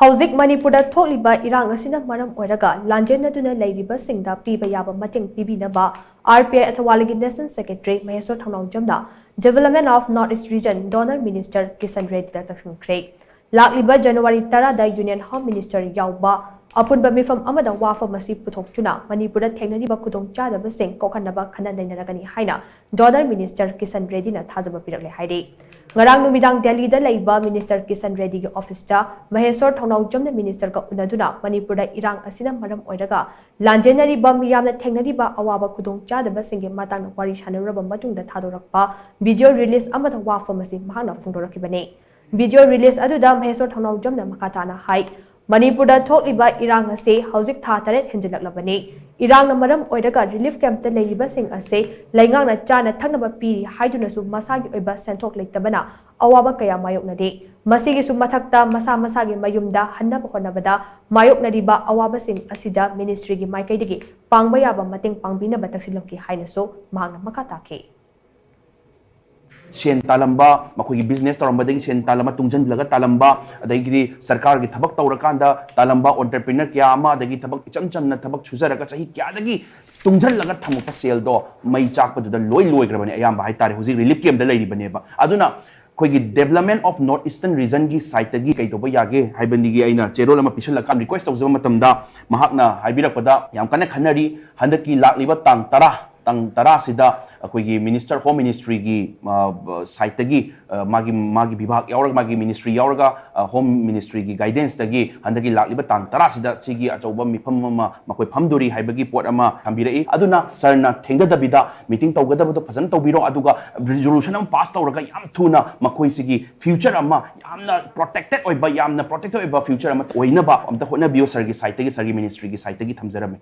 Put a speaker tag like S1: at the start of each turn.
S1: Houjik Manipur thokliba irang asina maram oiraga Lanjennaduna Leiriba singda Piba Yaba Mateng Pibinaba RPI Athawale National Secretary Maheshwar Thounaojam Development of North-East Region Donor Minister Kishan Reddy Takshinkhre Lakliba January 10 da Union Home Minister Yaba Apunba mifam amada wafa masi puthokchuna Manipura thengnariba khudong chadaba sing kokhanaba khanandainaragani haina Donor Minister Kishan Reddy na thajaba pirakle haide ngarang numidang Delhi da laiba Minister Kishan Reddy ge office ta Maheshwar Thounaojam na minister ka unaduna Manipura irang asina maram oiraga Lanjennariba miyamna thengnariba awaba khudong chadaba singge matang wari sanaraba matungda thadorakpa video release amada wafa masi mahana phungdorakibane video release aduda Maheshwar Thounaojam na makatana hai Manipura thokliba irang ase Houjik tha taret henjilaklabane irang na maram oiraga relief camp ta leiriba sing ase laingang na chana thaknaba piri haiduna su masagi oiba senthok leitabana awaba kaya mayoknade masigi su mathakta masa gi mayumda hannaba honabada mayoknariba awaba sing asida ministry gi maikaidagi pangba yaba mateng pangbinaba taksilomki hainaso mahangna makatake
S2: Sen talamba makhoi business taramba sen talamba tungjan laga talamba adagi sarkar gi thabak tawrakanda talamba entrepreneur kya ama adagi thabak icham na thabak chuzaraga chahi kya adagi tungjan laga thamupa sel do mai chakpa du da loi grabani ayam ba haitare huji relief camp da leiri bane ba aduna khoi development of north eastern region gi site gi kai to ba yage haibandi gi aina cherol ama pisal lakam request tawjaba matamda mahakna haibirakpada yam kana khanari handaki lakliba tang tara sida akoigi minister home ministry gi site gi magi bibhag yauraga magi ministry yauraga home ministry gi guidance tagi handagi lakliba tang tara sida sigi achauba mifam ma makoi phamduri haibagi pot ama thambirai aduna sarna thengdadabida meeting tawgadabado phazan tawbiro aduga resolution am pass tawraga yam thuna makoi sigi future ama yamna protected oiba future ama oinaba amta hona bio sargi site gi sargi ministry gi site gi thamjarame